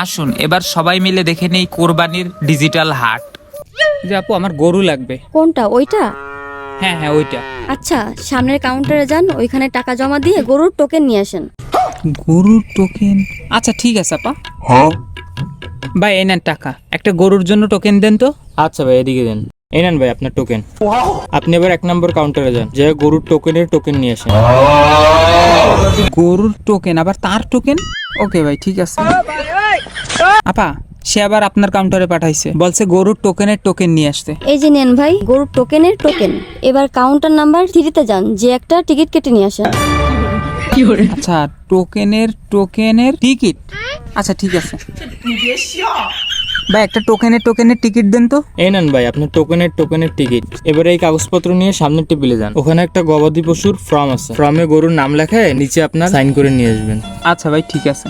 আসুন এবার সবাই মিলে দেখে নেই কোরবানির ডিজিটাল হাট। যে আপু আমার গরু লাগবে। কোনটা, ওইটা? হ্যাঁ হ্যাঁ ওইটা। আচ্ছা, সামনের কাউন্টারে যান, ওইখানে টাকা জমা দিয়ে গরুর টোকেন নিয়ে আসেন। গরুর টোকেন? আচ্ছা ঠিক আছে আপা। ভাই এই নেন টাকা, একটা গরুর জন্য টোকেন দেন তো। আচ্ছা ভাই, এদিকে দেন। এই নেন ভাই আপনার টোকেন। আপনি এবার 1 নম্বর কাউন্টারে যান, যে গরুর টোকেনের টোকেন নিয়ে আসেন। গরুর টোকেন আবার তার টোকেন? ওকে ভাই ঠিক আছে। আপা সে আবার আপনার কাউন্টারে পাঠাইছে, বলছে গরুর টোকেনের টোকেন নিয়ে আসতে। এই যে নেন ভাই গরুর টোকেনের টোকেন। এবার কাউন্টার নাম্বার 3-তে যান, যে একটা টিকিট কেটে নিয়ে আসেন। আচ্ছা টোকেনের টিকিট। আচ্ছা ঠিক আছে ভাই, একটা টোকেনের টিকিট দেন তো। এই নেন ভাই আপনার টোকেনের টিকিট। এবারে এই কাগজপত্র নিয়ে সামনের টেবিলে যান, ওখানে একটা গবাদি পশুর ফর্ম আছে, ফর্মে গরুর নাম লেখায় নিচে আপনার সাইন করে নিয়ে আসবেন। আচ্ছা ভাই ঠিক আছে।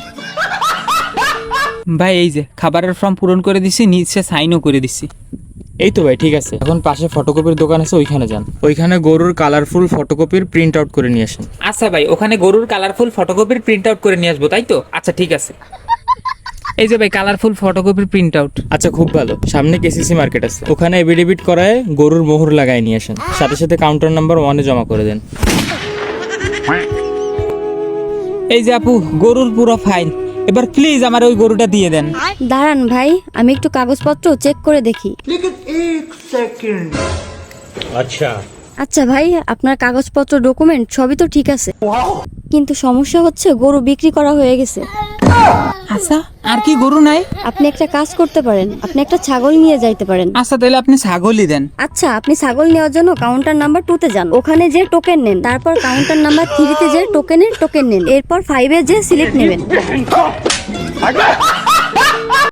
ভাই এই যে খাবারের ফর্ম পূরণ করে দিছি, নিচে সাইনও করে দিছি। এই তো ভাই ঠিক আছে। এখন পাশে ফটোকপির দোকান আছে, ওইখানে যান, ওইখানে গরুর কালারফুল ফটোকপির প্রিন্ট আউট করে নিয়ে আসেন। আচ্ছা ভাই, ওখানে গরুর কালারফুল ফটোকপির প্রিন্ট আউট করে নিয়ে আসবো, তাই তো? আচ্ছা ঠিক আছে। এই যে ভাই কালারফুল ফটোকপির প্রিন্ট আউট। আচ্ছা খুব ভালো, সামনে কেসিসি মার্কেট আছে, ওখানে এভিডেভিট করায় গরুর মোহর লাগাই নিয়ে আসেন, সাথে সাথে কাউন্টার নাম্বার 1-এ জমা করে দেন। এই যে আপু গরুর পুরো ফাইল, এবার প্লিজ আমার ওই গরুটা দিয়ে দেন। দাঁড়ান ভাই, আমি একটু কাগজপত্র চেক করে দেখি। আচ্ছা ভাই, আপনার কাগজপত্র ডকুমেন্ট সবই তো ঠিক আছে, কিন্তু সমস্যা হচ্ছে গরু বিক্রি করা হয়ে গেছে। আচ্ছা আর কি গরু নাই? আপনি একটা কাজ করতে পারেন, আপনি একটা ছাগল নিয়ে যাইতে পারেন। আচ্ছা তাহলে আপনি ছাগলই দেন। আচ্ছা, আপনি ছাগল নেওয়ার জন্য কাউন্টার নাম্বার 2-তে যান, ওখানে যে টোকেন নেন, তারপর কাউন্টার নাম্বার 3-তে যে টোকেন নেন, এরপর 5-এ যে স্লিপ নেবেন।